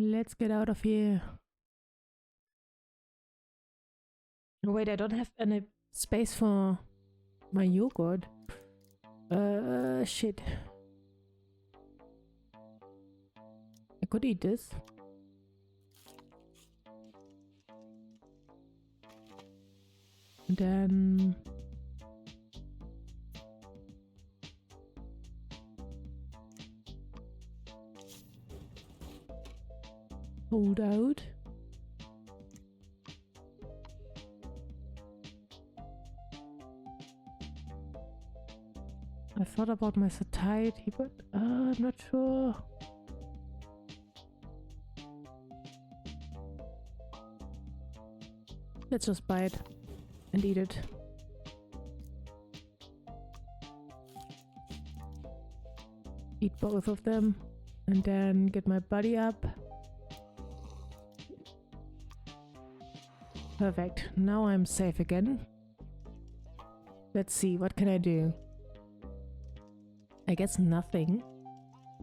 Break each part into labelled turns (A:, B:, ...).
A: Let's get out of here. Oh, wait, I don't have any space for my yogurt. Shit. I could eat this. And then... hold out. I thought about my satiety, but I'm not sure. Let's just buy it and eat it. Eat both of them and then get my body up. Perfect. Now I'm safe again. Let's see, what can I do? I guess nothing.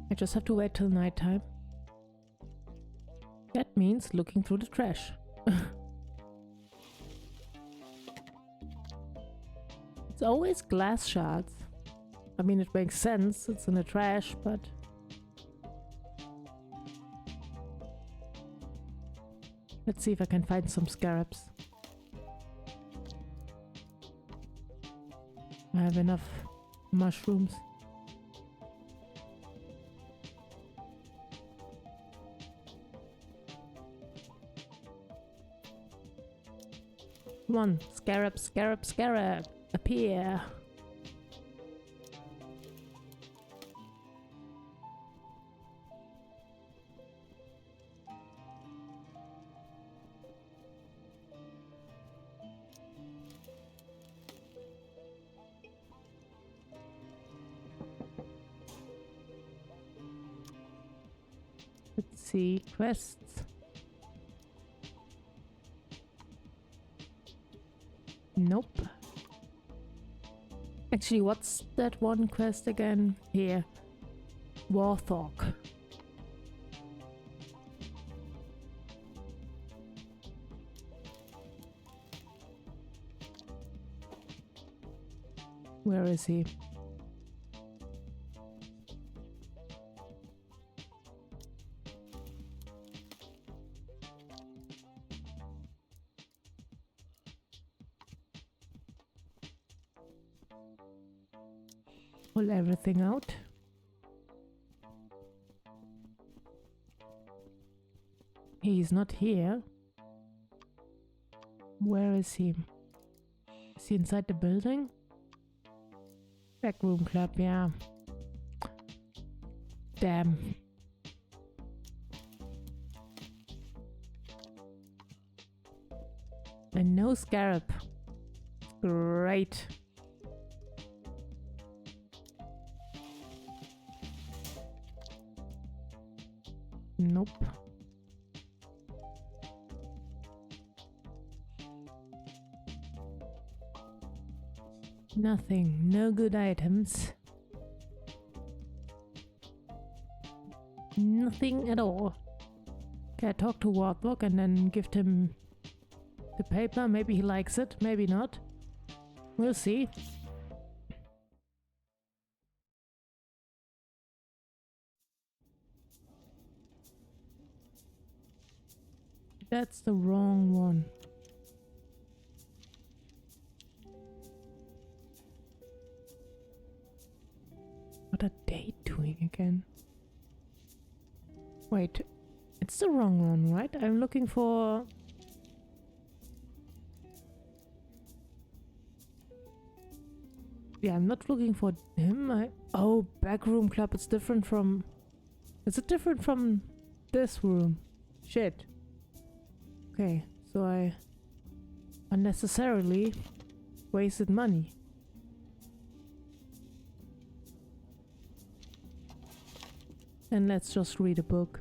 A: I just have to wait till nighttime. That means looking through the trash. It's always glass shards. I mean, it makes sense, it's in the trash, but... let's see if I can find some scarabs. I have enough mushrooms. Come on, scarab, scarab, scarab, appear. Let's see, quests. Nope. Actually, what's that one quest again? Here. Warthog. Where is he? Pull everything out. He's not here. Where is he? Is he inside the building? Backroom club, yeah. Damn. And no scarab. Great. Nope. Nothing. No good items. Nothing at all. Okay, I talk to Warthog and then give him the paper. Maybe he likes it, maybe not. We'll see. That's the wrong one. What are they doing again? Wait, it's the wrong one, right? I'm looking for... yeah, I'm not looking for him. Oh, backroom club, it's different from... is it different from this room? Shit. Okay, so I unnecessarily wasted money. And let's just read a book.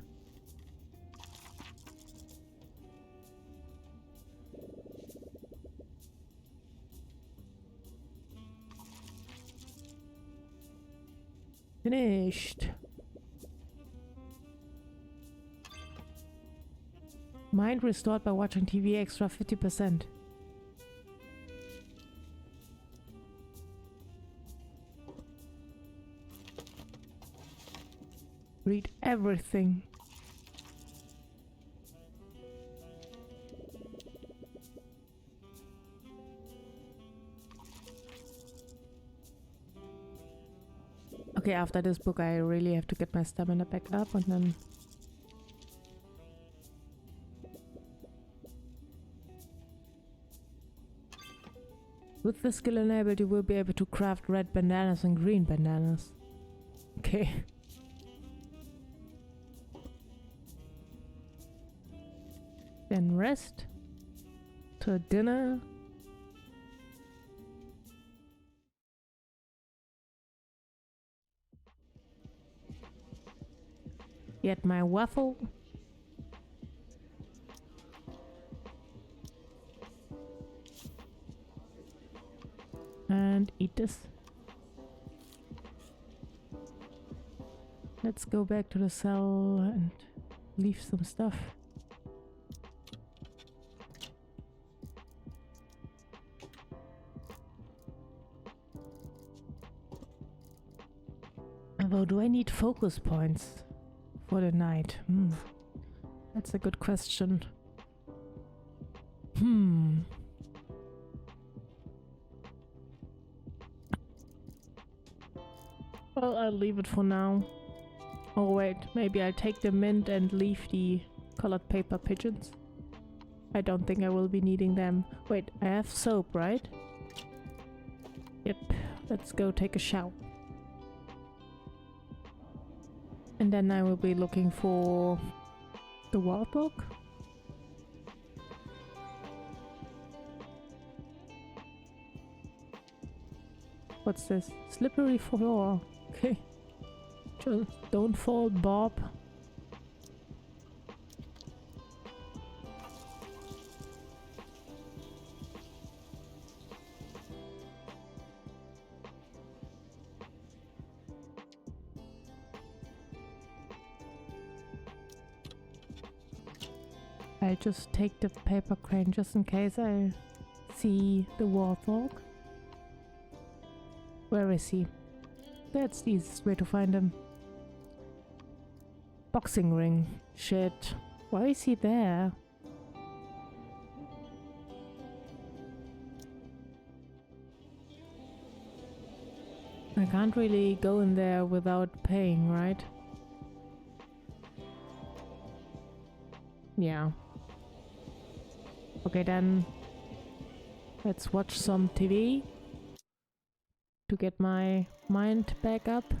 A: Finished. Mind restored by watching TV extra 50%. Read everything. Okay, after this book I really have to get my stamina back up and then... With the skill enabled you will be able to craft red bananas and green bananas. Okay. Then rest. To dinner. Get my waffle. And eat this. Let's go back to the cell and leave some stuff. Although, do I need focus points for the night? That's a good question. Well, I'll leave it for now. Oh wait, maybe I'll take the mint and leave the colored paper pigeons. I don't think I will be needing them. Wait, I have soap, right? Yep, let's go take a shower. And then I will be looking for the warthog. What's this? Slippery floor. Okay. Just don't fall, Bob. I'll just take the paper crane just in case I see the warthog. Where is he? That's the easiest way to find him. Boxing ring. Shit. Why is he there? I can't really go in there without paying, right? Yeah. Okay, then let's watch some TV to get my mind back up.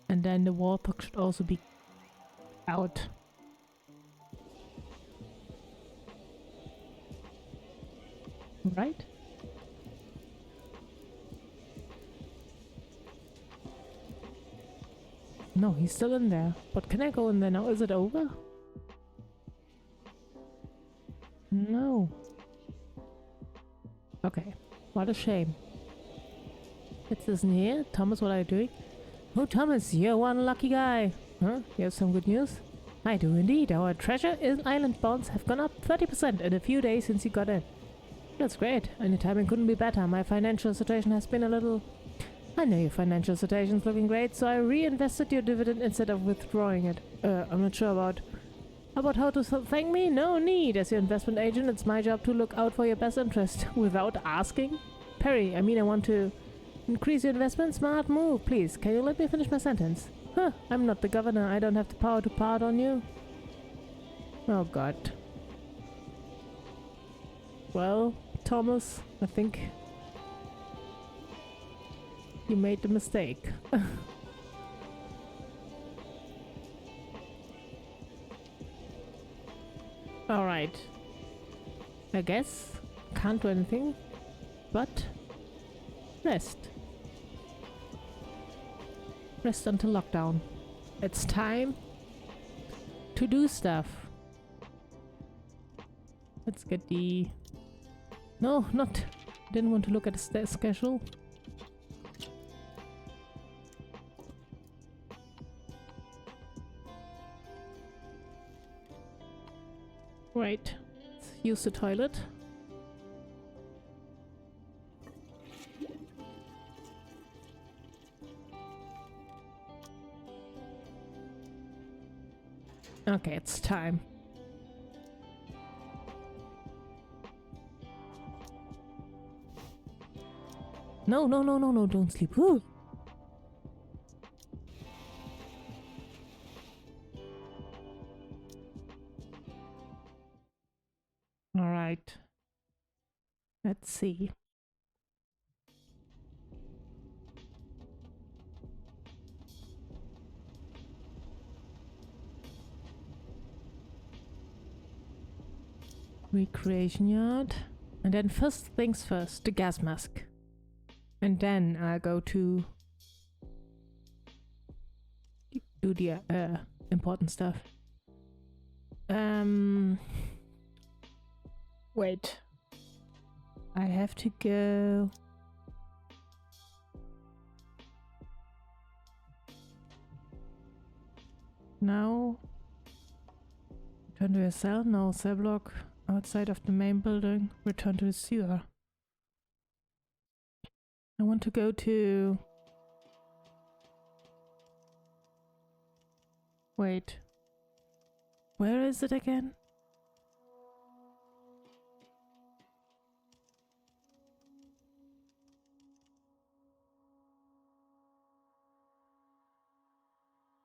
A: And then the warthog should also be out. Right? No, he's still in there. But can I go in there now? Is it over? No. Okay. What a shame. It isn't here. Thomas, what are you doing? Oh, Thomas, you're one lucky guy. Huh? You have some good news? I do indeed. Our treasure island bonds have gone up 30% in a few days since you got in. That's great. Any timing couldn't be better. My financial situation has been a little... I know your financial situation's looking great, so I reinvested your dividend instead of withdrawing it. I'm not sure about how to thank me? No need. As your investment agent, it's my job to look out for your best interest. Without asking? Perry, I want to increase your investment. Smart move. Please, can you let me finish my sentence? Huh, I'm not the governor. I don't have the power to pardon you. Oh god. Well, Thomas, I think you made the mistake. Alright. I guess can't do anything but rest. Rest until lockdown. It's time to do stuff. Let's get the... No, not... Didn't want to look at the schedule. Right. Let's use the toilet. Okay, it's time. No, no, no, no, no, don't sleep. Woo! Alright. Let's see. Recreation yard. And then first things first, the gas mask. And then I'll go to do the important stuff. Wait. I have to go. Now. Return to your cell. No, cell block outside of the main building. Return to the sewer. I want to go to... Wait. Where is it again?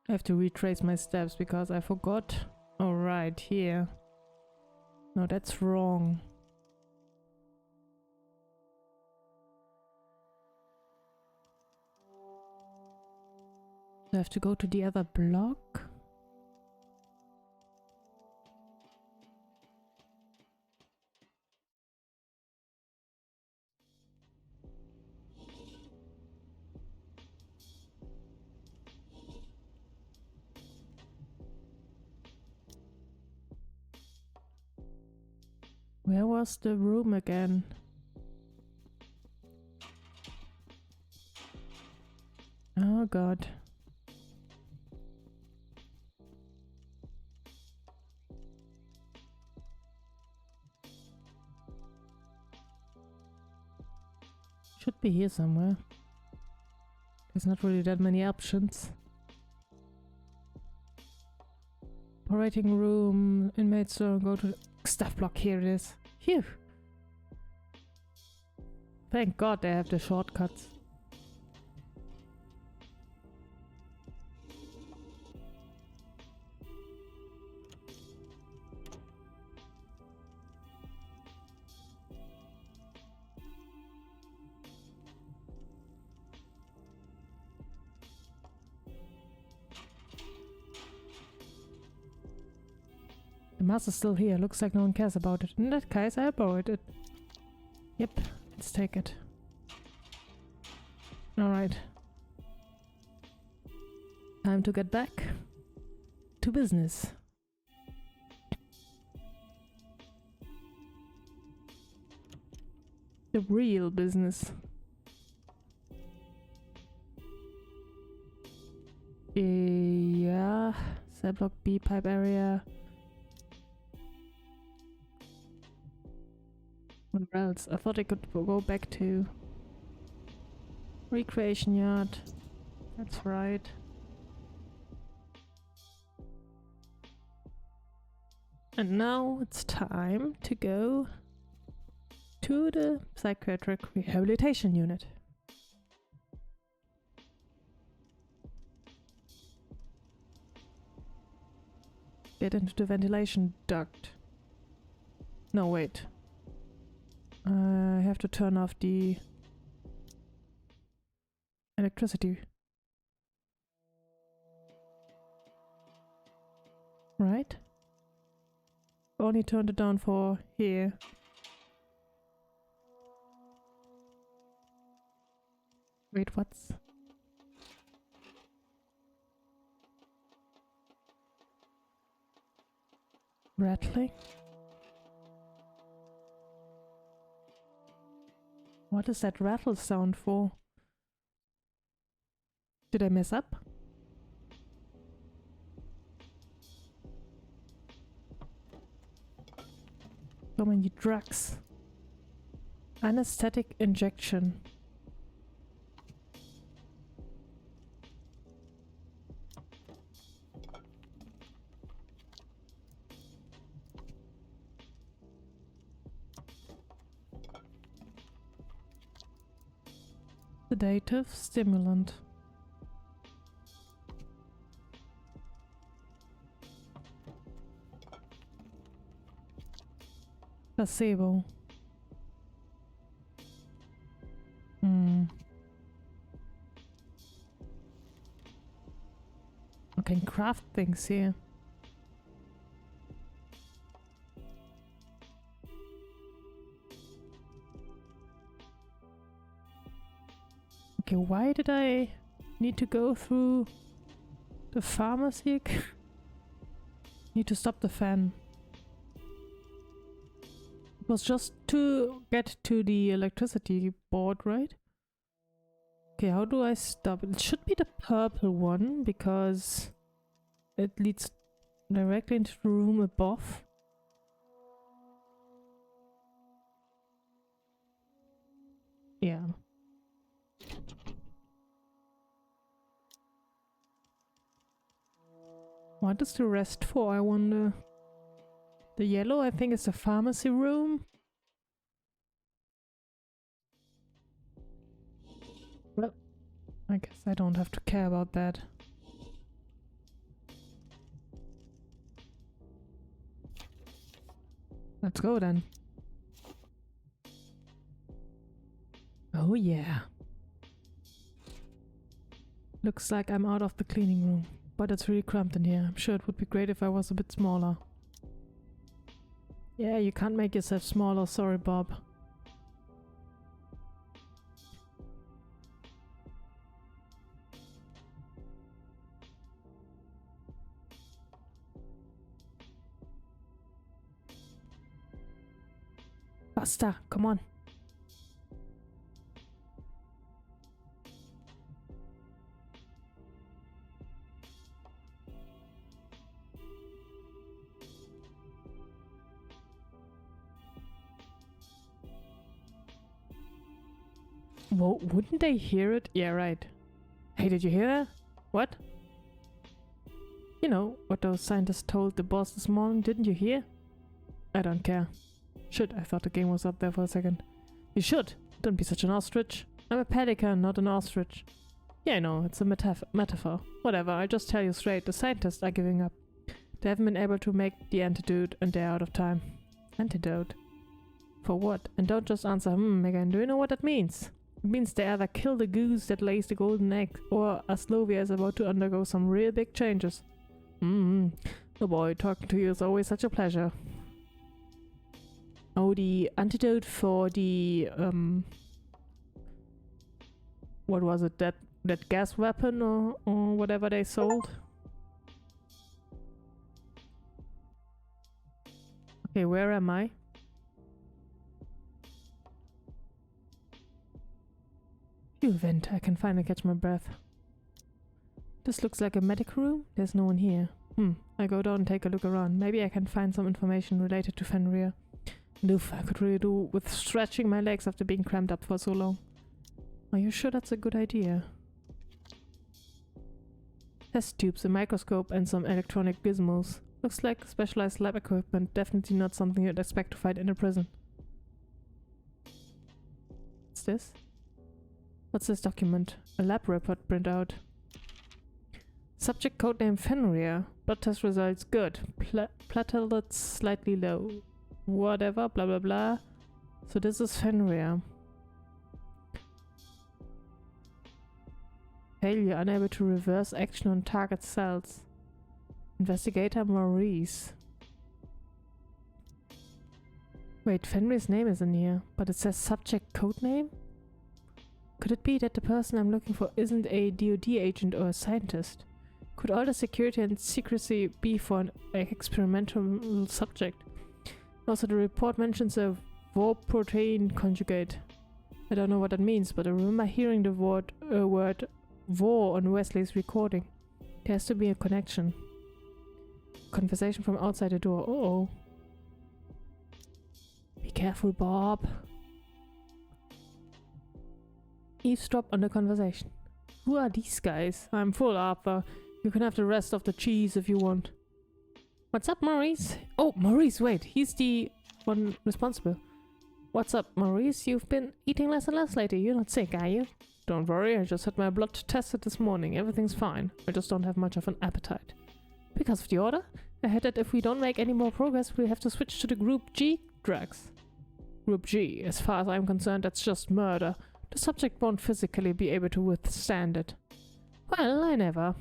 A: I have to retrace my steps because I forgot. Oh, right, here. No, that's wrong. I have to go to the other block. Where was the room again? Oh god. Should be here somewhere. There's not really that many options. Operating room, inmates don't go to the staff block. Here it is. Phew. Thank god they have the shortcuts. The mask is still here. Looks like no one cares about it. In that case, I borrowed it. Yep, let's take it. Alright. Time to get back to business. The real business. Yeah. Cell block B pipe area. Where else? I thought I could go back to recreation yard. That's right. And now it's time to go to the psychiatric rehabilitation unit. Get into the ventilation duct. No, wait. I have to turn off the electricity. Right? Only turned it down for here. Wait, what's... rattling? What is that rattle sound for? Did I mess up? So many drugs. Anesthetic injection. Sedative stimulant. Placebo. I can craft things here. Okay, why did I need to go through the pharmacy? Need to stop the fan. It was just to get to the electricity board, right? Okay, how do I stop it? It should be the purple one because it leads directly into the room above. Yeah. What is the rest for, I wonder? The yellow, I think, is the pharmacy room. Well, I guess I don't have to care about that. Let's go then. Oh yeah. Looks like I'm out of the cleaning room. But it's really cramped in here. I'm sure it would be great if I was a bit smaller. Yeah, you can't make yourself smaller, sorry Bob. Basta, come on. Well, wouldn't they hear it? Yeah, right. Hey, did you hear that? What? You know, what those scientists told the boss this morning, didn't you hear? I don't care. Shit, I thought the game was up there for a second. You should. Don't be such an ostrich. I'm a pelican, not an ostrich. Yeah, I know, it's a metaphor. Whatever, I'll just tell you straight, the scientists are giving up. They haven't been able to make the antidote and they're out of time. Antidote? For what? And don't just answer, Megan, do you know what that means? It means they either kill the goose that lays the golden egg, or Aslovia is about to undergo some real big changes. Oh boy, talking to you is always such a pleasure. Oh, the antidote for the, what was it, that gas weapon or whatever they sold? Okay, where am I? Phew, vent, I can finally catch my breath. This looks like a medical room. There's no one here. I go down and take a look around. Maybe I can find some information related to Fenrir. Oof, I could really do with stretching my legs after being cramped up for so long. Are you sure that's a good idea? Test tubes, a microscope and some electronic gizmos. Looks like specialized lab equipment, definitely not something you'd expect to find in a prison. What's this? What's this document? A lab report printout. Subject codename Fenrir. Blood test results good. Platelets slightly low. Whatever, blah blah blah. So this is Fenrir. Failure, unable to reverse action on target cells. Investigator Maurice. Wait, Fenrir's name is in here, but it says subject codename? Could it be that the person I'm looking for isn't a DoD agent or a scientist? Could all the security and secrecy be for an experimental subject? Also, the report mentions a Vor protein conjugate. I don't know what that means, but I remember hearing the word Vor on Wesley's recording. There has to be a connection. Conversation from outside the door. Uh-oh. Be careful, Bob. Eavesdrop on the conversation. Who are these guys? I'm full, Arthur. You can have the rest of the cheese if you want. What's up, Maurice? Oh, Maurice, wait. He's the one responsible. What's up, Maurice? You've been eating less and less lately. You're not sick, are you? Don't worry, I just had my blood tested this morning. Everything's fine. I just don't have much of an appetite. Because of the order? I heard that if we don't make any more progress, we'll have to switch to the Group G drugs. Group G, as far as I'm concerned, that's just murder. The subject won't physically be able to withstand it. Well, I never.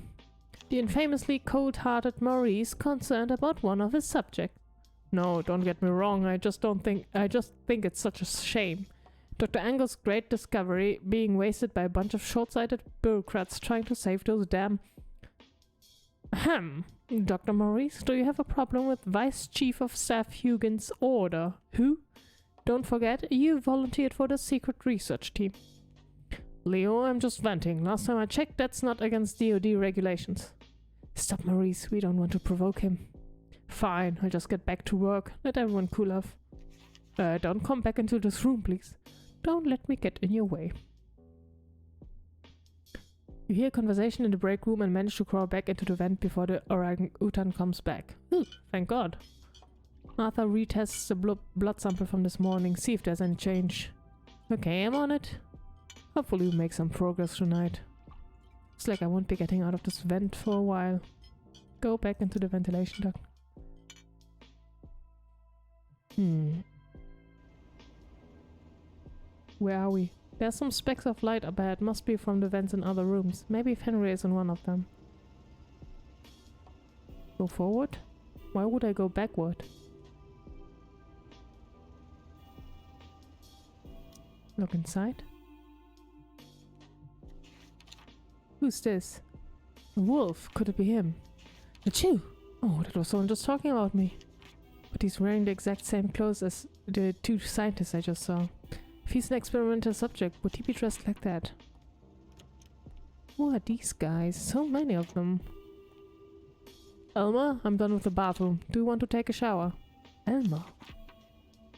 A: The infamously cold-hearted Maurice concerned about one of his subjects. No, don't get me wrong, I just think it's such a shame. Dr. Angle's great discovery being wasted by a bunch of short-sighted bureaucrats trying to save those damn... Ahem. Dr. Maurice, do you have a problem with Vice Chief of Staff Hugin's order? Who? Don't forget, you volunteered for the secret research team. Leo, I'm just venting. Last time I checked, that's not against DoD regulations. Stop, Maurice. We don't want to provoke him. Fine, I'll just get back to work. Let everyone cool off. Don't come back into this room, please. Don't let me get in your way. You hear a conversation in the break room and manage to crawl back into the vent before the orangutan comes back. Ooh, thank God. Arthur retests the blood sample from this morning, see if there's any change. Okay, I'm on it. Hopefully we make some progress tonight. Looks like I won't be getting out of this vent for a while. Go back into the ventilation duct. Where are we? There's some specks of light up ahead, must be from the vents in other rooms. Maybe Fenrir is in one of them. Go forward? Why would I go backward? Look inside. Who's this? A wolf. Could it be him? Achoo! Oh, that was someone just talking about me. But he's wearing the exact same clothes as the two scientists I just saw. If he's an experimental subject, would he be dressed like that? Who are these guys? So many of them. Elmer, I'm done with the bathroom. Do you want to take a shower? Elmer?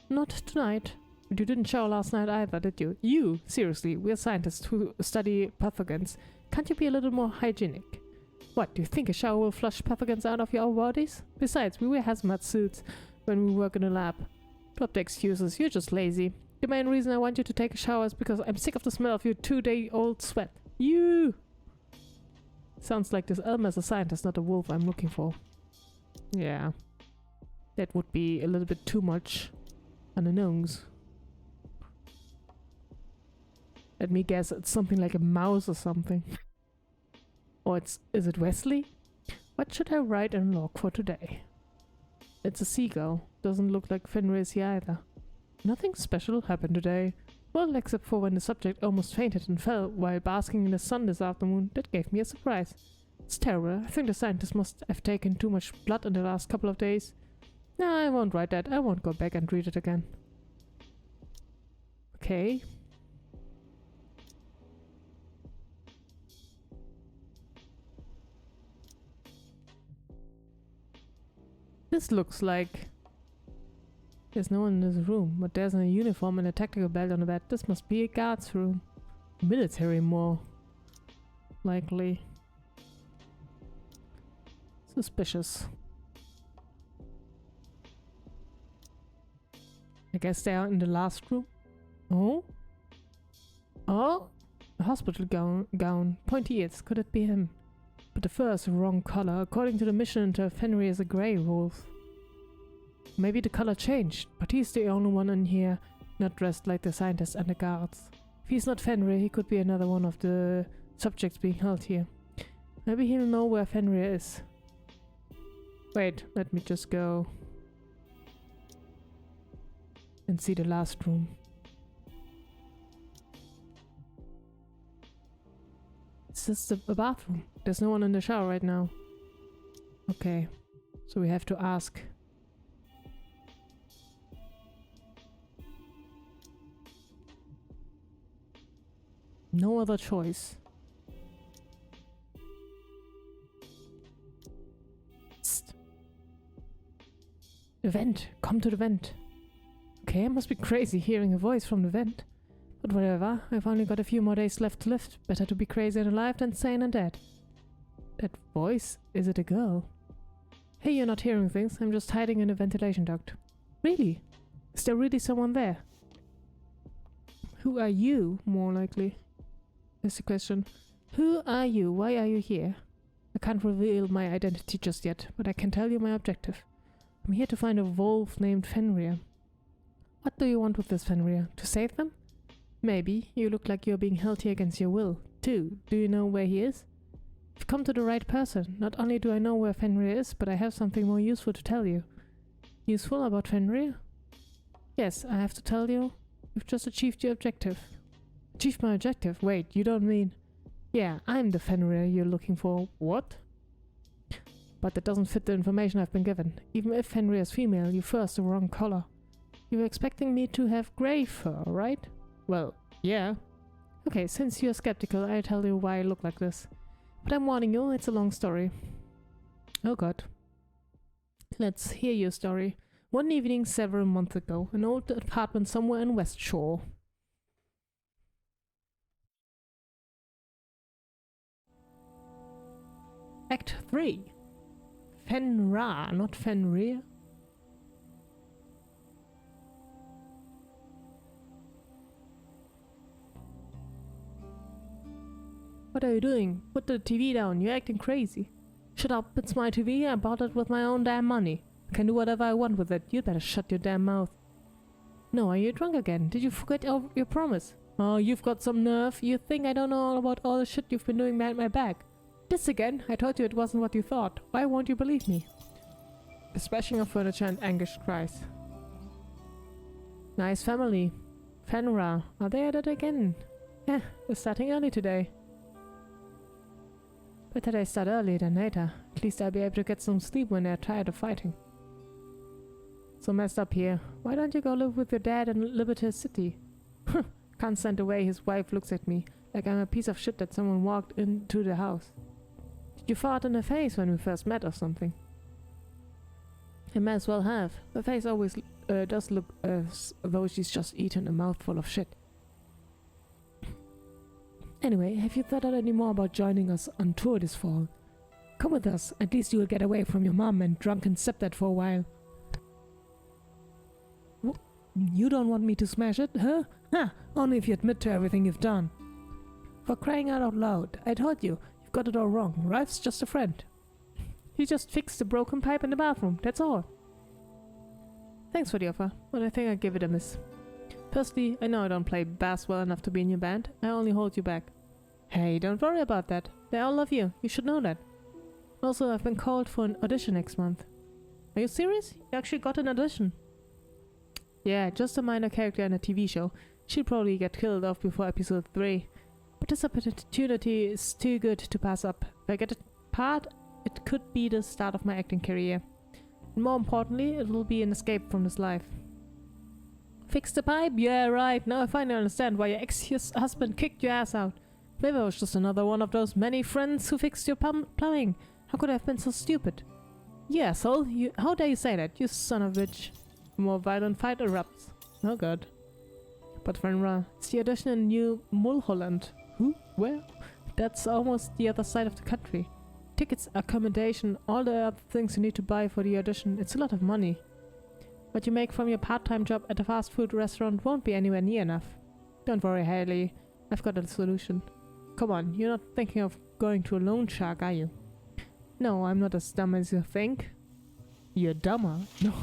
A: Not tonight. But you didn't shower last night either, did you? You? Seriously, we're scientists who study pathogens. Can't you be a little more hygienic? What, do you think a shower will flush pathogens out of your bodies? Besides, we wear hazmat suits when we work in a lab. Drop the excuses, you're just lazy. The main reason I want you to take a shower is because I'm sick of the smell of your 2-day-old sweat. You! Sounds like this Elmer's a scientist, not a wolf I'm looking for. Yeah. That would be a little bit too much on the nose. Let me guess, it's something like a mouse or something. Or is it Wesley? What should I write in log for today? It's a seagull. Doesn't look like Fenrir here either. Nothing special happened today. Well, except for when the subject almost fainted and fell while basking in the sun this afternoon. That gave me a surprise. It's terrible. I think the scientist must have taken too much blood in the last couple of days. No, I won't write that. I won't go back and read it again. Okay. This looks like... There's no one in this room, but there's a uniform and a tactical belt on the bed. This must be a guard's room. Military, more likely. Suspicious. I guess they are in the last room. Oh? Oh? A hospital gown. Pointy ears. Could it be him? But the fur is the wrong color. According to the mission, Fenrir is a grey wolf. Maybe the color changed, but he's the only one in here not dressed like the scientists and the guards. If he's not Fenrir, he could be another one of the subjects being held here. Maybe he'll know where Fenrir is. Wait, let me just go and see the last room. Is this the bathroom? There's no one in the shower right now. Okay, so we have to ask. No other choice. Psst. The vent. Come to the vent. okay? I must be crazy hearing a voice from the vent. But whatever, I've only got a few more days left to live. Better to be crazy and alive than sane and dead. That voice? Is it a girl? Hey, you're not hearing things. I'm just hiding in a ventilation duct. Really? Is there really someone there? Who are you, more likely? That's the question. Who are you? Why are you here? I can't reveal my identity just yet, but I can tell you my objective. I'm here to find a wolf named Fenrir. What do you want with this Fenrir? To save them? Maybe. You look like you're being held here against your will, too. Do you know where he is? You've come to the right person. Not only do I know where Fenrir is, but I have something more useful to tell you. Useful about Fenrir? Yes, I have to tell you. You've just achieved your objective. Achieved my objective? Wait, you don't mean... Yeah, I'm the Fenrir you're looking for. What? But that doesn't fit the information I've been given. Even if Fenrir is female, you fur's the wrong color. You were expecting me to have grey fur, right? Well, yeah. Okay, since you're skeptical, I'll tell you why I look like this. But I'm warning you, it's a long story. Oh god. Let's hear your story. One evening several months ago, an old apartment somewhere in West Shore. Act 3. Fenrir, not Fenrir. What are you doing? Put the TV down, you're acting crazy. Shut up, it's my TV, I bought it with my own damn money. I can do whatever I want with it, you'd better shut your damn mouth. No, are you drunk again? Did you forget your promise? Oh, you've got some nerve. You think I don't know all about all the shit you've been doing behind my back? This again? I told you it wasn't what you thought. Why won't you believe me? The smashing of furniture and anguished cries. Nice family. Fenrir, are they at it again? Yeah, they're starting early today. Better they start early than later. At least I'll be able to get some sleep when they're tired of fighting. So messed up here. Why don't you go live with your dad in Liberty City? Can't stand the way his wife looks at me, like I'm a piece of shit that someone walked into the house. Did you fart in her face when we first met or something? I may as well have. Her face always does look as though she's just eaten a mouthful of shit. Anyway, have you thought out any more about joining us on tour this fall? Come with us, at least you will get away from your mom and drunken stepdad for a while. You don't want me to smash it, huh? Ha! Only if you admit to everything you've done. For crying out loud, I told you, you've got it all wrong. Ralph's just a friend. He just fixed the broken pipe in the bathroom, that's all. Thanks for the offer, but I think I'll give it a miss. Personally, I know I don't play bass well enough to be in your band. I only hold you back. Hey, don't worry about that. They all love you. You should know that. Also, I've been called for an audition next month. Are you serious? You actually got an audition? Yeah, just a minor character in a TV show. She'll probably get killed off before episode 3. But this opportunity is too good to pass up. If I get a part, it could be the start of my acting career. And more importantly, it will be an escape from this life. Fix the pipe? Yeah, right. Now I finally understand why your ex-husband kicked your ass out. Maybe I was just another one of those many friends who fixed your plumbing. How could I have been so stupid? You asshole. How dare you say that, you son of a bitch. A more violent fight erupts. Oh god. But Fenrir, it's the audition in New Mulholland. Who? Where? That's almost the other side of the country. Tickets, accommodation, all the other things you need to buy for the audition. It's a lot of money. What you make from your part-time job at a fast food restaurant won't be anywhere near enough. Don't worry, Haley. I've got a solution. Come on, you're not thinking of going to a loan shark, are you? No, I'm not as dumb as you think. You're dumber? No.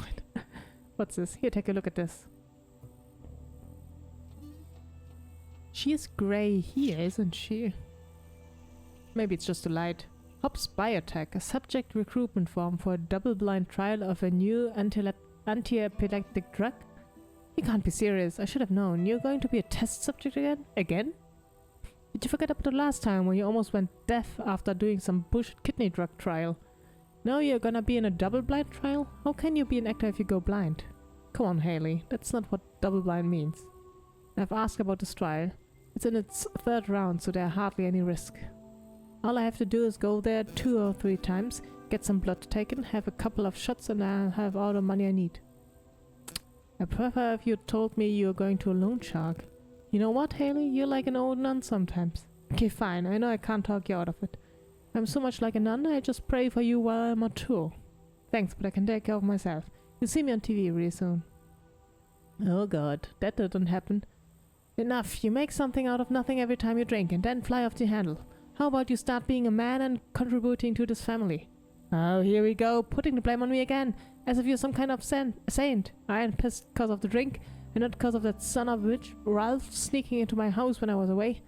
A: What's this? Here, take a look at this. She is grey here, isn't she? Maybe it's just a light. Hobbs Biotech, a subject recruitment form for a double-blind trial of a new anti-epileptic drug? You can't be serious. I should have known. You're going to be a test subject again? Again? Did you forget about the last time when you almost went deaf after doing some bullshit kidney drug trial? Now you're gonna be in a double-blind trial? How can you be an actor if you go blind? Come on, Haley. That's not what double-blind means. I've asked about this trial. It's in its 3rd round, so there's hardly any risk. All I have to do is go there 2 or 3 times, get some blood taken, have a couple of shots, and I'll have all the money I need. I prefer if you told me you're going to a loan shark. You know what, Haley? You're like an old nun sometimes. Okay, fine. I know I can't talk you out of it. I'm so much like a nun, I just pray for you while I'm on tour. Thanks, but I can take care of myself. You'll see me on TV really soon. Oh god, that didn't happen. Enough. You make something out of nothing every time you drink and then fly off the handle. How about you start being a man and contributing to this family? Oh, here we go, putting the blame on me again, as if you're some kind of saint. I ain't pissed because of the drink, and not because of that son of a bitch, Ralph, sneaking into my house when I was away.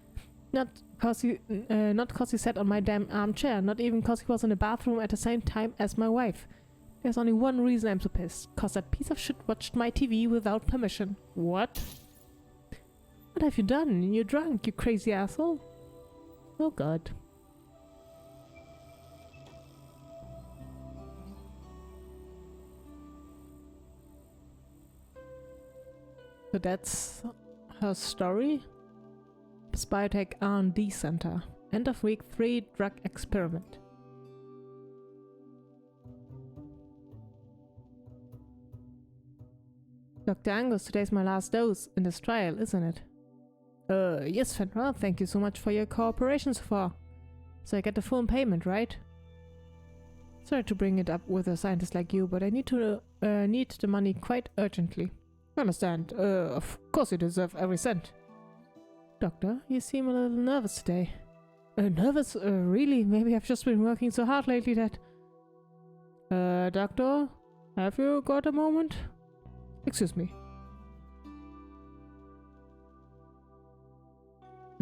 A: Not cause he sat on my damn armchair, not even cause he was in the bathroom at the same time as my wife. There's only one reason I'm so pissed, cause that piece of shit watched my TV without permission. What? What have you done? You're drunk, you crazy asshole. Oh god. So that's her story. Biotech R&D Center. End of week 3 drug experiment. Dr. Angus, today's my last dose in this trial, isn't it? Yes, Fenrir, thank you so much for your cooperation so far. So I get the full payment, right? Sorry to bring it up with a scientist like you, but I need the money quite urgently. I understand. Of course you deserve every cent. Doctor, you seem a little nervous today. Nervous? Really? Maybe I've just been working so hard lately that... Doctor? Have you got a moment? Excuse me.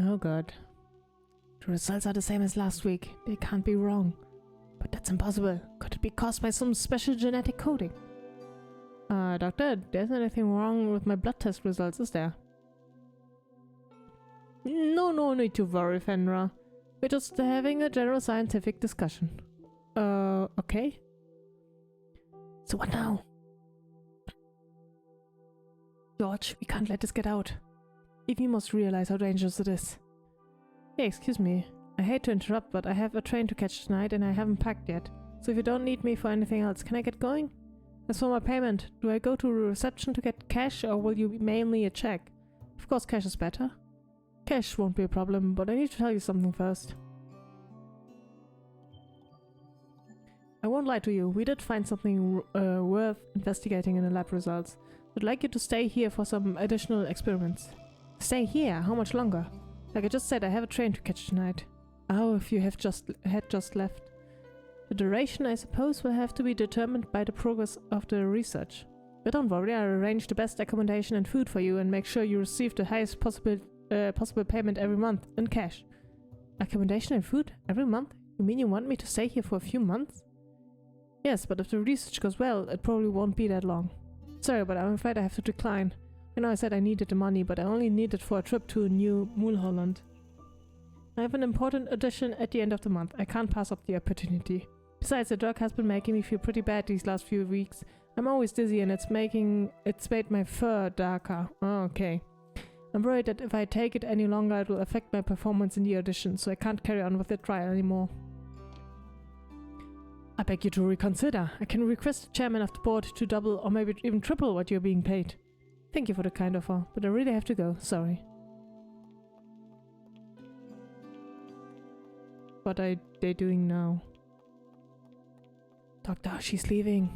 A: Oh god. The results are the same as last week. They can't be wrong. But that's impossible. Could it be caused by some special genetic coding? Doctor, there's anything wrong with my blood test results, is there? No need to worry, Fenrir. We're just having a general scientific discussion. Okay. So what now? George, we can't let this get out. Even you must realize how dangerous it is. Hey, excuse me. I hate to interrupt, but I have a train to catch tonight and I haven't packed yet. So if you don't need me for anything else, can I get going? As for my payment, do I go to reception to get cash or will you mail me a check? Of course cash is better. Cash won't be a problem, but I need to tell you something first. I won't lie to you, we did find something worth investigating in the lab results. I'd like you to stay here for some additional experiments. Stay here? How much longer? Like I just said, I have a train to catch tonight. Oh, if you have just left. The duration, I suppose, will have to be determined by the progress of the research. But don't worry, I'll arrange the best accommodation and food for you and make sure you receive the highest possible payment every month in cash. Accommodation and food? Every month? You mean you want me to stay here for a few months? Yes, but if the research goes well, it probably won't be that long. Sorry, but I'm afraid I have to decline. I know I said I needed the money, but I only need it for a trip to New Mulholland. I have an important audition at the end of the month. I can't pass up the opportunity. Besides, the drug has been making me feel pretty bad these last few weeks. I'm always dizzy and it's made my fur darker. Oh, okay. I'm worried that if I take it any longer, it will affect my performance in the audition, so I can't carry on with the trial anymore. I beg you to reconsider. I can request the chairman of the board to double or maybe even triple what you're being paid. Thank you for the kind offer, but I really have to go. Sorry. What are they doing now? Doctor, she's leaving.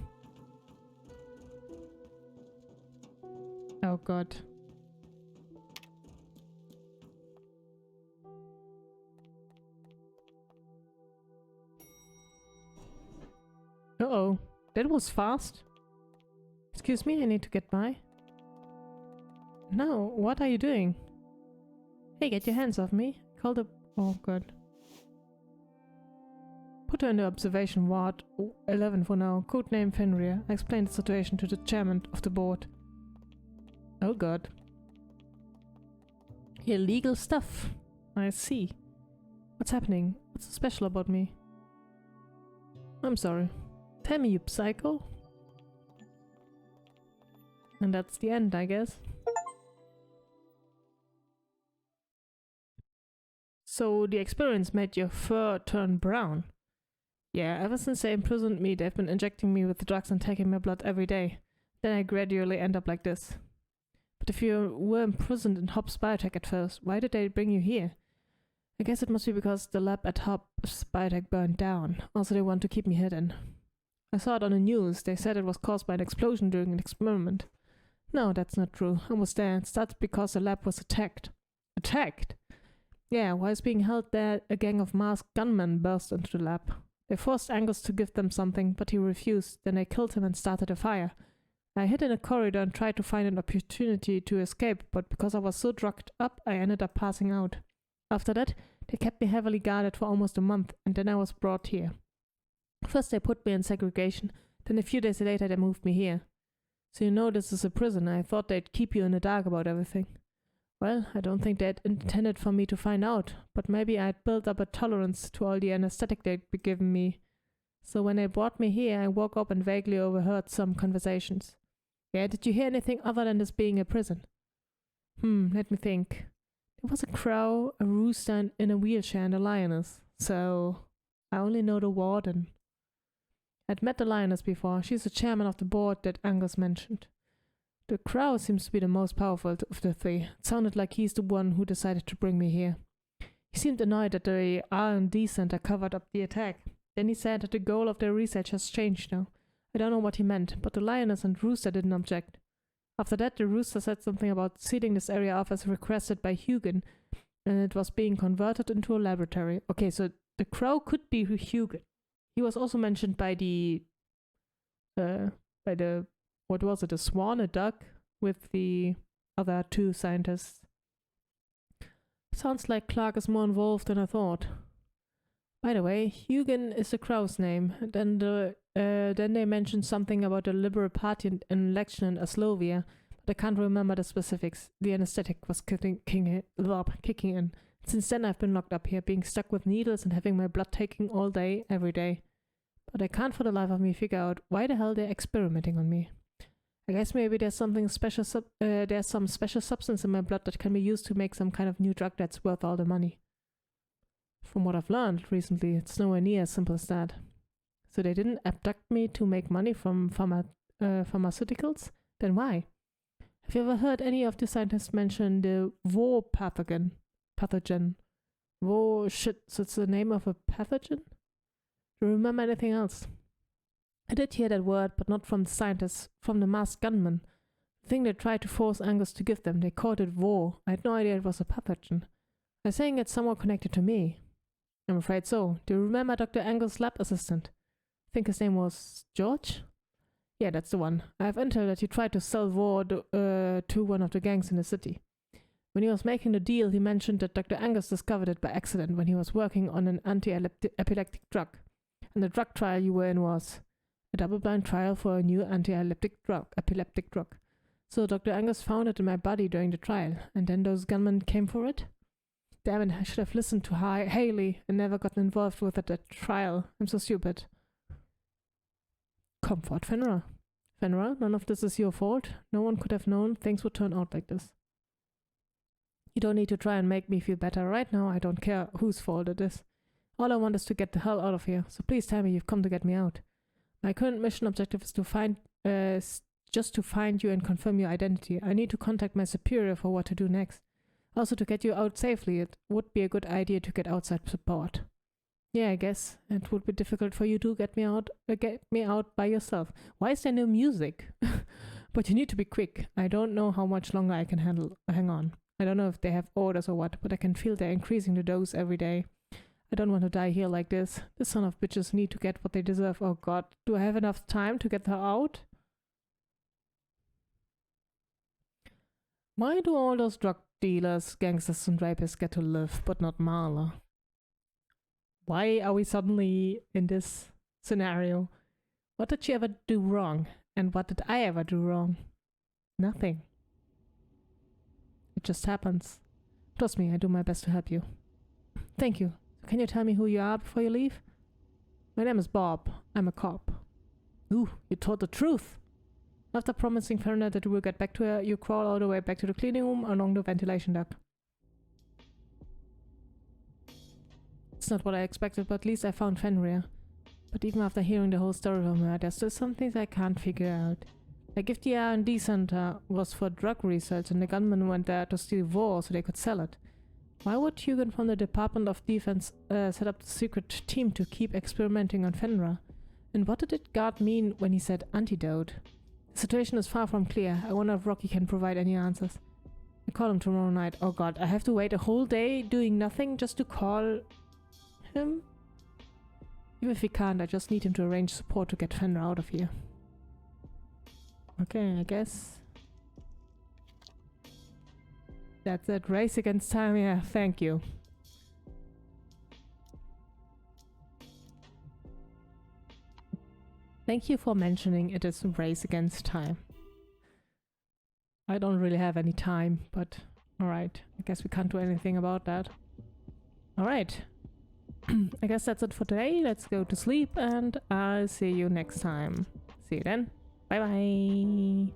A: Oh god. Uh-oh. That was fast. Excuse me, I need to get by. No, what are you doing? Hey, get your hands off me. Call the... Oh god. Put her in the observation ward 11 for now. Codename Fenrir. I explained the situation to the chairman of the board. Oh god. Illegal stuff. I see. What's happening? What's so special about me? I'm sorry. Tell me, you psycho. And that's the end, I guess. So the experience made your fur turn brown. Yeah, ever since they imprisoned me, they've been injecting me with drugs and taking my blood every day. Then I gradually end up like this. But if you were imprisoned in Hobbs Biotech at first, why did they bring you here? I guess it must be because the lab at Hobbs Biotech burned down. Also, they want to keep me hidden. I saw it on the news. They said it was caused by an explosion during an experiment. No, that's not true. I was there. It started because the lab was attacked. Attacked? Yeah, whilst being held there, a gang of masked gunmen burst into the lab. They forced Angus to give them something, but he refused. Then they killed him and started a fire. I hid in a corridor and tried to find an opportunity to escape, but because I was so drugged up, I ended up passing out. After that, they kept me heavily guarded for almost a month, and then I was brought here. First they put me in segregation, then a few days later they moved me here. So you know this is a prison. I thought they'd keep you in the dark about everything. Well, I don't think they'd intended for me to find out, but maybe I'd built up a tolerance to all the anesthetic they'd be giving me. So when they brought me here, I woke up and vaguely overheard some conversations. Yeah, did you hear anything other than this being a prison? Let me think. There was a crow, a rooster in a wheelchair, and a lioness. So I only know the warden. I'd met the lioness before. She's the chairman of the board that Angus mentioned. The crow seems to be the most powerful of the three. It sounded like he's the one who decided to bring me here. He seemed annoyed that the R&D center covered up the attack. Then he said that the goal of their research has changed now. I don't know what he meant, but the lioness and rooster didn't object. After that, the rooster said something about sealing this area off as requested by Hugin, and it was being converted into a laboratory. Okay, so the crow could be Hugin. He was also mentioned by what was it, a swan, a duck, with the other two scientists. Sounds like Clark is more involved than I thought. By the way, Hugin is the crow's name. Then they mentioned something about the Liberal Party in an election in Aslovia, but I can't remember the specifics. The anesthetic was kicking in. Since then I've been locked up here, being stuck with needles and having my blood taken all day, every day. But I can't for the life of me figure out why the hell they're experimenting on me. I guess maybe there's something special. There's some special substance in my blood that can be used to make some kind of new drug that's worth all the money. From what I've learned recently, it's nowhere near as simple as that. So they didn't abduct me to make money from pharmaceuticals? Then why? Have you ever heard any of the scientists mention the war pathogen? War shit, so it's the name of a pathogen? Do you remember anything else? I did hear that word, but not from the scientists, from the masked gunmen. The thing they tried to force Angus to give them, they called it war. I had no idea it was a pathogen. They're saying it's somewhat connected to me. I'm afraid so. Do you remember Dr. Angus' lab assistant? I think his name was George? Yeah, that's the one. I have intel that he tried to sell war to one of the gangs in the city. When he was making the deal, he mentioned that Dr. Angus discovered it by accident when he was working on an anti-epileptic drug. And the drug trial you were in was a double-blind trial for a new anti-epileptic drug. So Dr. Angus found it in my body during the trial, and then those gunmen came for it? Damn it, I should have listened to Haley and never gotten involved with it at trial. I'm so stupid. Comfort, Fenrir. Fenrir, none of this is your fault. No one could have known things would turn out like this. You don't need to try and make me feel better. Right now, I don't care whose fault it is. All I want is to get the hell out of here, so please tell me you've come to get me out. My current mission objective is to find you and confirm your identity. I need to contact my superior for what to do next. Also, to get you out safely, it would be a good idea to get outside support. Yeah, I guess it would be difficult for you to get me out by yourself. Why is there no music? But you need to be quick. I don't know how much longer I can hang on. I don't know if they have orders or what, but I can feel they're increasing the dose every day. I don't want to die here like this. The son of bitches need to get what they deserve. Oh god, do I have enough time to get her out? Why do all those drug dealers, gangsters and rapists get to live, but not Marla? Why are we suddenly in this scenario? What did she ever do wrong? And what did I ever do wrong? Nothing. It just happens. Trust me, I do my best to help you. Thank you. Can you tell me who you are before you leave? My name is Bob. I'm a cop. Ooh, you told the truth. After promising Fenrir that you will get back to her, you crawl all the way back to the cleaning room along the ventilation duct. It's not what I expected, but at least I found Fenrir. But even after hearing the whole story from her, there's still some things I can't figure out. Like if the R&D center was for drug research and the gunmen went there to steal war so they could sell it, why would Hugan from the Department of Defense set up the secret team to keep experimenting on Fenrir? And what did the guard mean when he said antidote? The situation is far from clear. I wonder if Rocky can provide any answers. I call him tomorrow night. Oh god, I have to wait a whole day doing nothing just to call him? Even if he can't, I just need him to arrange support to get Fenrir out of here. Okay, I guess that's it. Race against time, yeah, thank you. Thank you for mentioning it is a race against time. I don't really have any time, but alright. I guess we can't do anything about that. Alright. I guess that's it for today. Let's go to sleep and I'll see you next time. See you then. Bye bye.